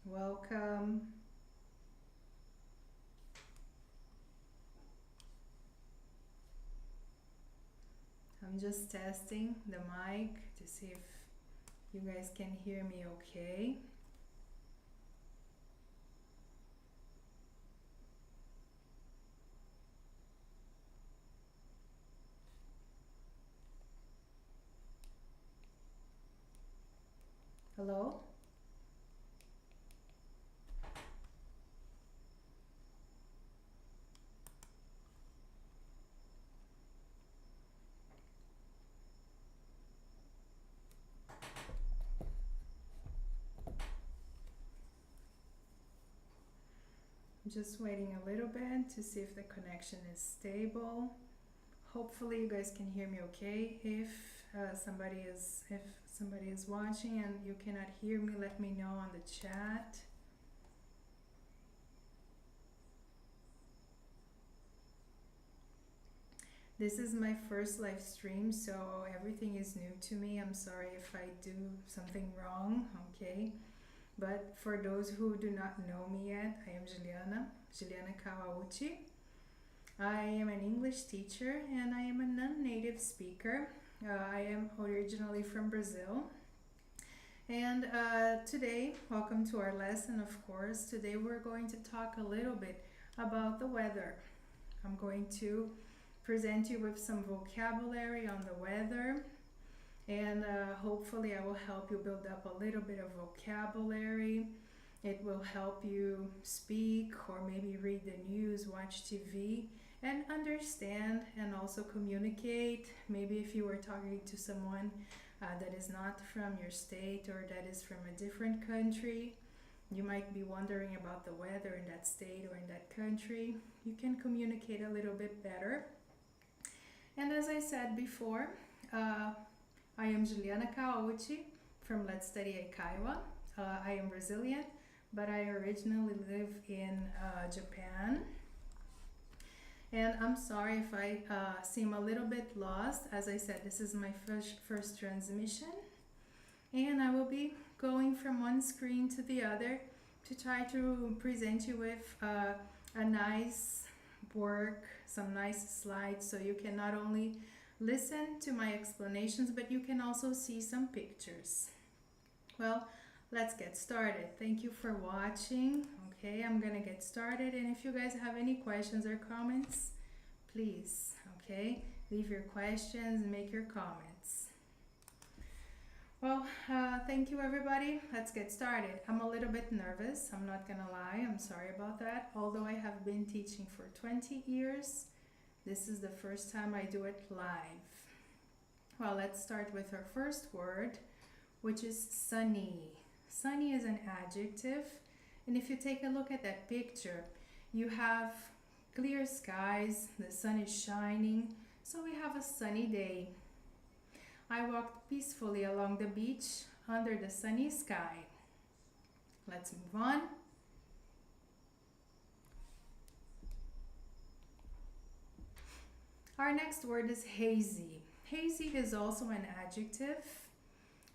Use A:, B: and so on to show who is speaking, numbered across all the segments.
A: Welcome. I'm just testing the mic to see if you guys can hear me okay. Hello? I'm just waiting a little bit to see if the connection is stable. Hopefully you guys can hear me okay. If somebody is watching and you cannot hear me, let me know on the chat. This is my first live stream, so everything is new to me. I'm sorry if I do something wrong, okay? But for those who do not know me yet, I am Juliana Kawauchi. I am an English teacher and I am a non-native speaker. I am originally from Brazil. And today, welcome to our lesson, of course. Today we're going to talk a little bit about the weather. I'm going to present you with some vocabulary on the weather, and hopefully I will help you build up a little bit of vocabulary. It will help you speak or maybe read the news, watch TV, and understand and also communicate. Maybe if you were talking to someone that is not from your state or that is from a different country, you might be wondering about the weather in that state or in that country. You can communicate a little bit better. And as I said before, I am Juliana Kawauchi from Let's Study Eikaiwa. I am Brazilian, but I originally live in Japan. And I'm sorry if I seem a little bit lost. As I said, this is my first transmission. And I will be going from one screen to the other to try to present you with a nice work, some nice slides, so you can not only listen to my explanations, but you can also see some pictures. Well, let's get started. Thank you for watching. Okay, I'm gonna get started, and if you guys have any questions or comments, please, okay, leave your questions and make your comments. Well, thank you everybody. Let's get started. I'm a little bit nervous, I'm not gonna lie, I'm sorry about that. Although I have been teaching for 20 years, this is the first time I do it live. Well, let's start with our first word, which is sunny. Sunny is an adjective, and if you take a look at that picture, you have clear skies, the sun is shining, so we have a sunny day. I walked peacefully along the beach under the sunny sky. Let's move on. Our next word is hazy. Hazy is also an adjective.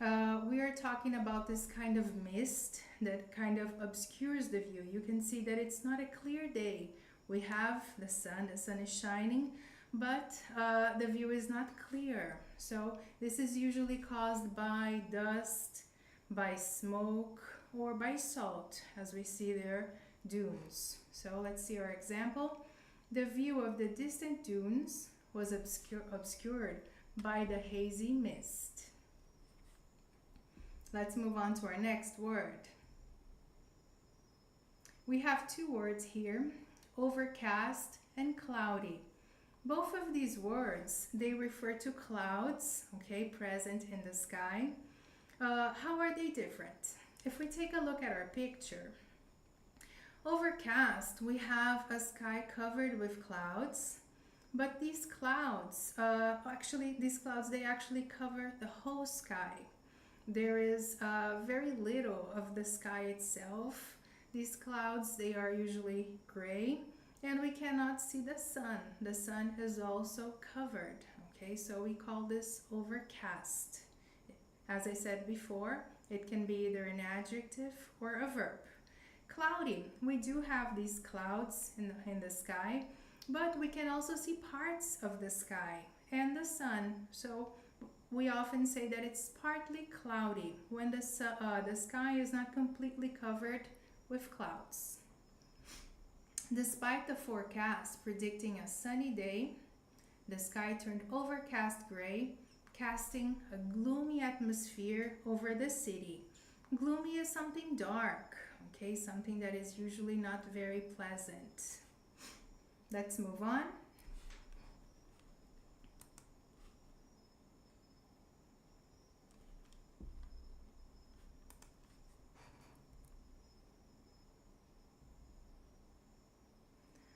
A: We are talking about this kind of mist that kind of obscures the view. You can see that it's not a clear day. We have the sun is shining, but the view is not clear. So this is usually caused by dust, by smoke, or by salt, as we see there, dunes. So let's see our example. The view of the distant dunes was obscured by the hazy mist. Let's move on to our next word. We have two words here, overcast and cloudy. Both of these words, they refer to clouds, okay, present in the sky. How are they different? If we take a look at our picture, overcast, we have a sky covered with clouds, but these clouds, they actually cover the whole sky. There is very little of the sky itself. These clouds, they are usually gray, and we cannot see the sun. The sun is also covered, okay? So we call this overcast. As I said before, it can be either an adjective or a verb. cloudy. We do have these clouds in the sky, but we can also see parts of the sky and the sun. So we often say that it's partly cloudy when the sky is not completely covered with clouds. Despite the forecast predicting a sunny day, the sky turned overcast gray, casting a gloomy atmosphere over the city. Gloomy is something dark, okay, something that is usually not very pleasant. Let's move on.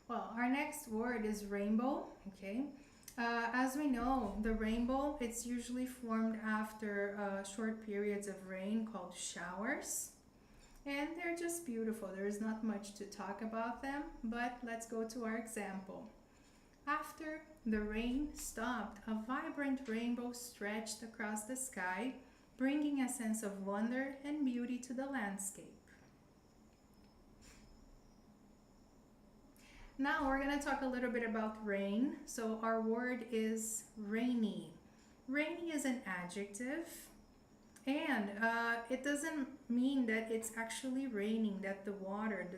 A: Well, our next word is rainbow, okay? As we know, the rainbow, it's usually formed after short periods of rain called showers. And they're just beautiful. There is not much to talk about them, but let's go to our example. After the rain stopped, a vibrant rainbow stretched across the sky, bringing a sense of wonder and beauty to the landscape. Now we're going to talk a little bit about rain. So our word is rainy. Rainy is an adjective, and it doesn't mean that it's actually raining, that the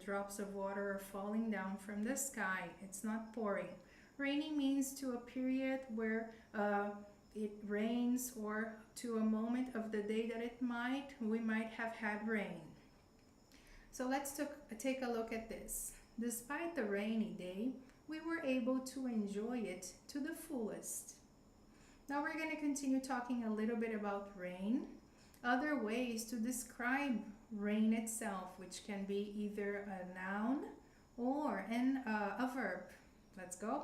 A: drops of water are falling down from the sky. It's not pouring. Rainy means to a period where it rains, or to a moment of the day that we might have had rain. So let's take a look at this. Despite the rainy day, we were able to enjoy it to the fullest. Now we're going to continue talking a little bit about rain. Other ways to describe rain itself, which can be either a noun or a verb. Let's go.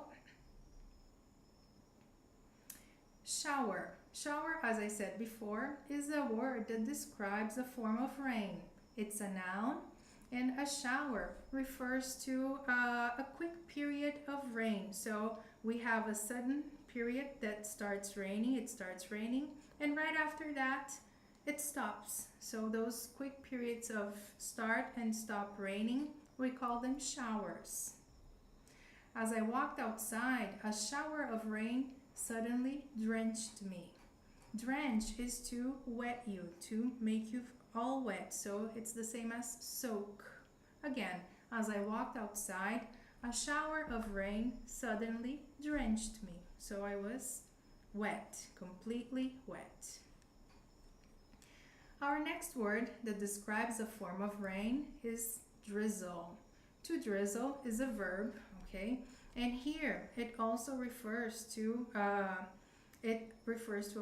A: Shower. Shower, as I said before, is a word that describes a form of rain. It's a noun, and a shower refers to a quick period of rain. So we have a sudden period that starts raining, and right after that, it stops. So those quick periods of start and stop raining, we call them showers. As I walked outside, a shower of rain suddenly drenched me. Drench is to wet you, to make you all wet. So it's the same as soak. Again, as I walked outside, a shower of rain suddenly drenched me. So I was wet, completely wet. Our next word that describes a form of rain is drizzle. To drizzle is a verb, okay? And here it also refers to a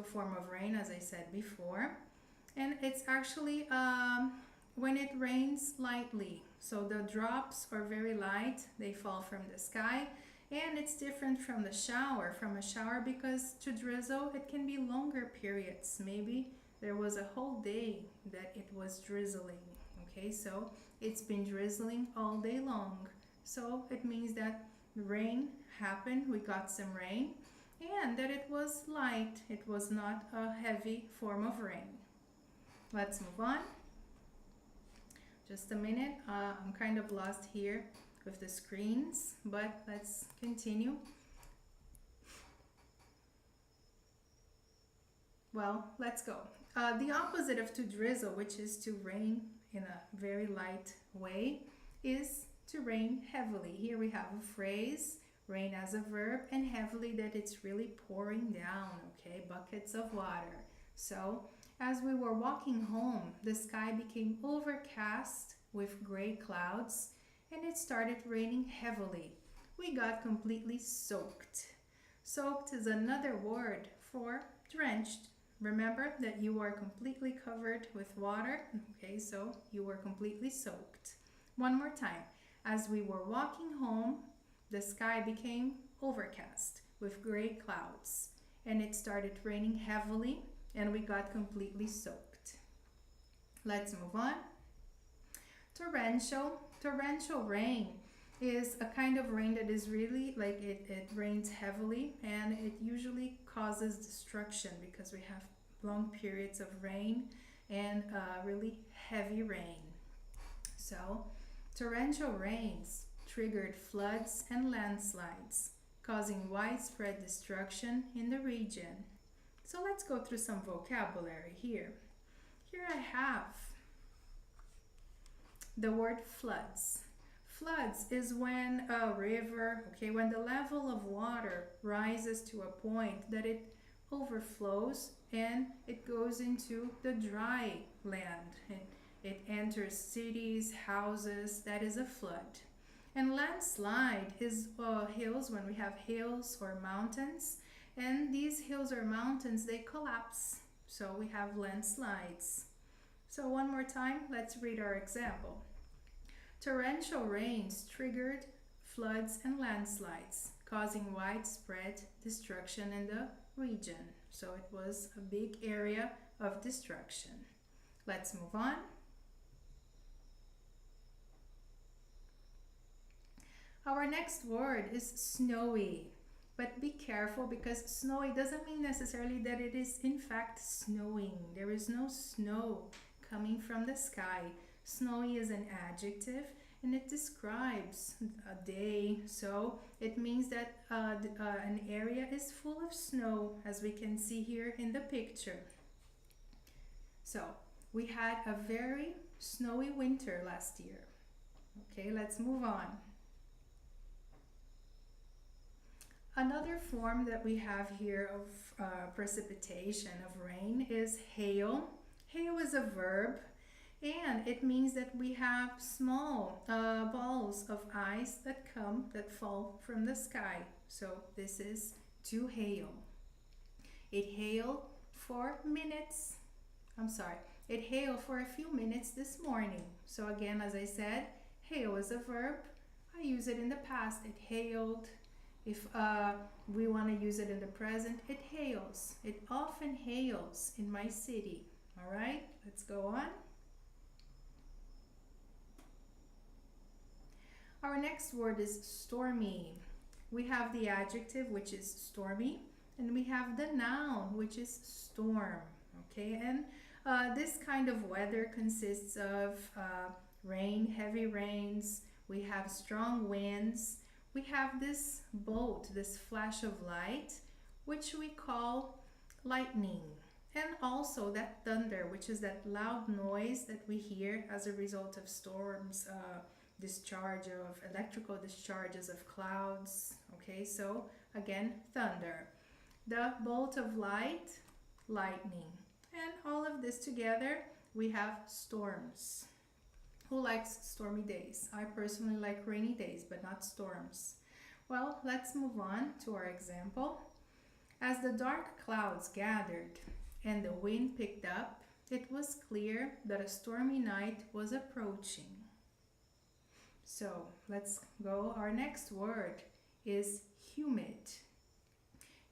A: form of rain, as I said before. And it's actually when it rains lightly. So the drops are very light, they fall from the sky. And it's different from a shower, because to drizzle, it can be longer periods. Maybe there was a whole day that it was drizzling. Okay, so it's been drizzling all day long. So it means that rain happened, we got some rain, and that it was light. It was not a heavy form of rain. Let's move on. Just a minute. I'm kind of lost here with the screens, but let's continue. Well, let's go. The opposite of to drizzle, which is to rain in a very light way, is to rain heavily. Here we have a phrase, rain as a verb, and heavily, that it's really pouring down, okay, buckets of water. So as we were walking home, the sky became overcast with gray clouds, and it started raining heavily. We got completely soaked. Soaked is another word for drenched. Remember that you are completely covered with water. Okay, so you were completely soaked. One more time. As we were walking home, the sky became overcast with gray clouds, and it started raining heavily, and we got completely soaked. Let's move on. Torrential rain is a kind of rain that is really like it rains heavily, and it usually causes destruction because we have long periods of rain and really heavy rain. So Torrential rains triggered floods and landslides, causing widespread destruction in the region. So let's go through some vocabulary here. Here I have the word floods. Floods is when a river, when the level of water rises to a point that it overflows and it goes into the dry land. It enters cities, houses, that is a flood. And landslide is hills, when we have hills or mountains. And these hills or mountains, they collapse. So we have landslides. So one more time, let's read our example. Torrential rains triggered floods and landslides, causing widespread destruction in the region. So it was a big area of destruction. Let's move on. Our next word is snowy. But be careful, because snowy doesn't mean necessarily that it is in fact snowing. There is no snow coming from the sky. Snowy is an adjective and it describes a day. So it means that an area is full of snow, as we can see here in the picture. So we had a very snowy winter last year. Okay, let's move on. Another form that we have here of precipitation, of rain, is hail. Hail is a verb, and it means that we have small balls of ice that fall from the sky. So this is to hail. It hailed for minutes. It hailed for a few minutes this morning. So again, as I said, hail is a verb. I use it in the past. It hailed. If we want to use it in the present, it hails. It often hails in my city. All right, let's go on. Our next word is stormy. We have the adjective, which is stormy, and we have the noun, which is storm. Okay, and this kind of weather consists of rain, heavy rains. We have strong winds. We have this bolt, this flash of light, which we call lightning. And also that thunder, which is that loud noise that we hear as a result of storms, electrical discharges of clouds. Okay, so again, thunder. The bolt of light, lightning. And all of this together, we have storms. Who likes stormy days? I personally like rainy days, but not storms. Well, let's move on to our example. As the dark clouds gathered and the wind picked up, it was clear that a stormy night was approaching. So let's go. Our next word is humid.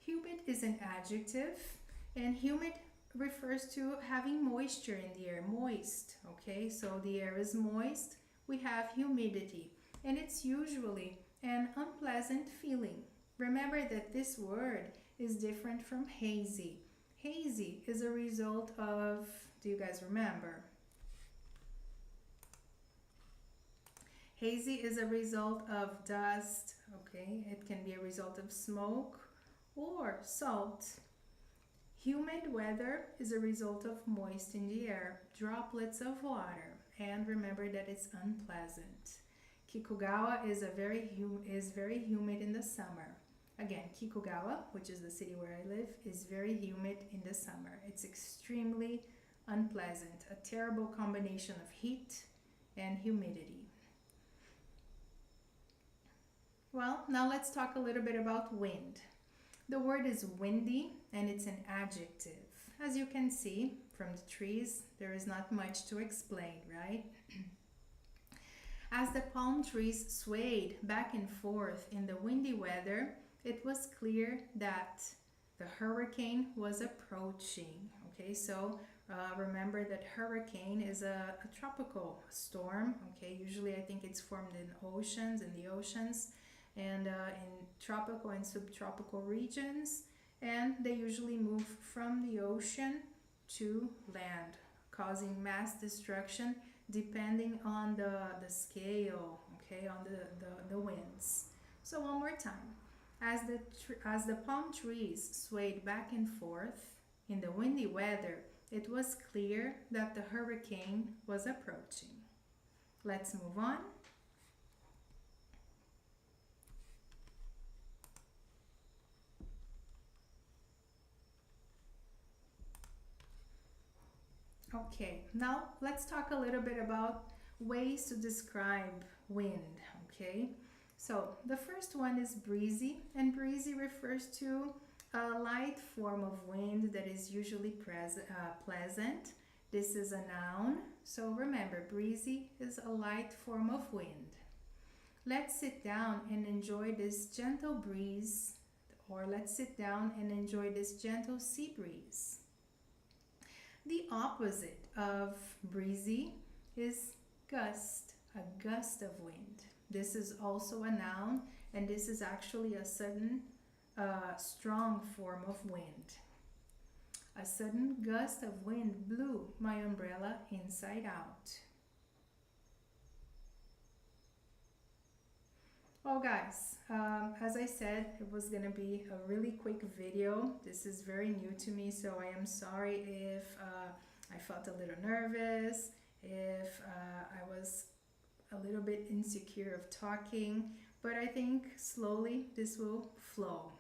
A: Humid is an adjective, and humid refers to having moisture in the air, moist. Okay, so the air is moist, we have humidity, and it's usually an unpleasant feeling. Remember that this word is different from hazy. Hazy is a result of, do you guys remember? Hazy is a result of dust, okay? It can be a result of smoke or salt. Humid weather is a result of moist in the air, droplets of water, and remember that it's unpleasant. Kikugawa is very humid in the summer. Again, Kikugawa, which is the city where I live, is very humid in the summer. It's extremely unpleasant, a terrible combination of heat and humidity. Well, now let's talk a little bit about wind. The word is windy, and it's an adjective. As you can see from the trees, there is not much to explain, right? As the palm trees swayed back and forth in the windy weather, it was clear that the hurricane was approaching. Okay, so remember that hurricane is a tropical storm. Okay, usually I think it's formed in the oceans, and in tropical and subtropical regions, and they usually move from the ocean to land, causing mass destruction depending on the scale, okay, on the winds. So one more time. As the palm trees swayed back and forth in the windy weather, it was clear that the hurricane was approaching. Let's move on. Okay, now let's talk a little bit about ways to describe wind, okay? So the first one is breezy, and breezy refers to a light form of wind that is usually pleasant. This is a noun, so remember, breezy is a light form of wind. Let's sit down and enjoy this gentle breeze, or let's sit down and enjoy this gentle sea breeze. The opposite of breezy is gust, a gust of wind. This is also a noun, and this is actually a sudden, strong form of wind. A sudden gust of wind blew my umbrella inside out. Well, guys, as I said, it was gonna be a really quick video. This is very new to me, so I am sorry if I felt a little nervous, if I was a little bit insecure of talking, but I think slowly this will flow.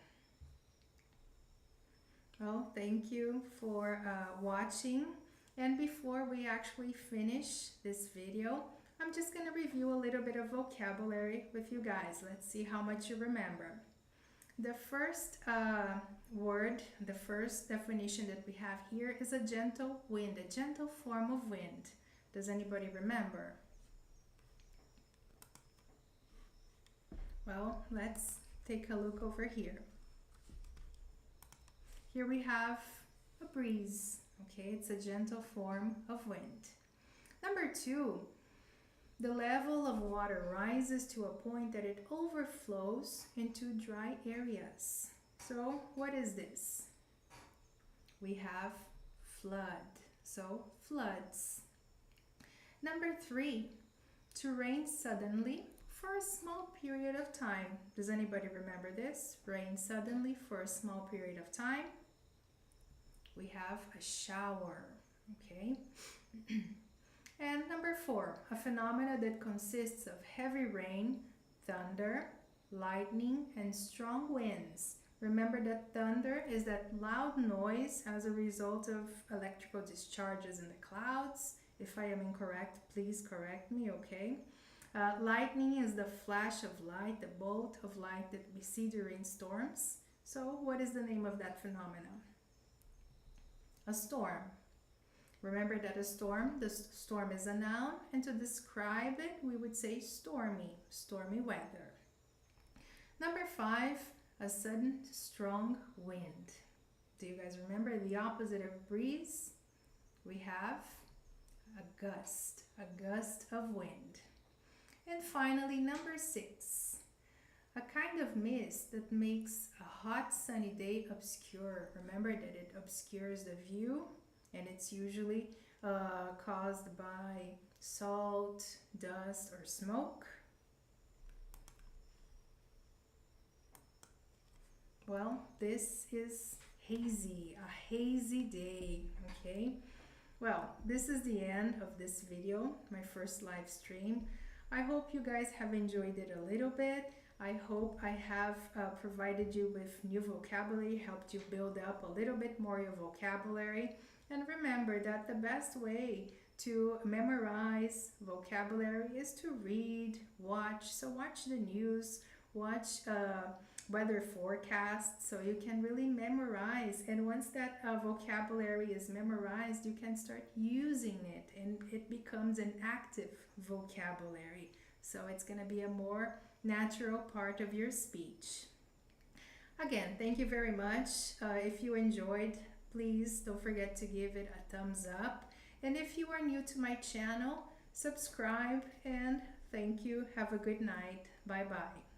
A: Well, thank you for watching, and before we actually finish this video, I'm just going to review a little bit of vocabulary with you guys. Let's see how much you remember. The first word, the first definition that we have here is a gentle wind, a gentle form of wind. Does anybody remember? Well, let's take a look over here. Here we have a breeze, okay? It's a gentle form of wind. Number two, the level of water rises to a point that it overflows into dry areas. So what is this? We have flood, so floods. Number three, to rain suddenly for a small period of time. Does anybody remember this? Rain suddenly for a small period of time. We have a shower, okay? And number four, a phenomena that consists of heavy rain, thunder, lightning, and strong winds. Remember that thunder is that loud noise as a result of electrical discharges in the clouds. If I am incorrect, please correct me, okay? Lightning is the flash of light, the bolt of light that we see during storms. So what is the name of that phenomenon? A storm. Remember that the storm is a noun, and to describe it, we would say stormy weather. Number five, a sudden strong wind. Do you guys remember the opposite of breeze? We have a gust of wind. And finally, number six, a kind of mist that makes a hot sunny day obscure. Remember that it obscures the view, and it's usually caused by salt, dust, or smoke. Well, this is hazy, a hazy day, okay? Well, this is the end of this video, my first live stream. I hope you guys have enjoyed it a little bit. I hope I have provided you with new vocabulary, helped you build up a little bit more your vocabulary. And remember that the best way to memorize vocabulary is to read, watch. So watch the news, watch weather forecasts, so you can really memorize. And once that vocabulary is memorized, you can start using it, and it becomes an active vocabulary. So it's going to be a more natural part of your speech. Again, thank you very much. If you enjoyed, please don't forget to give it a thumbs up. And if you are new to my channel, subscribe, and thank you. Have a good night. Bye-bye.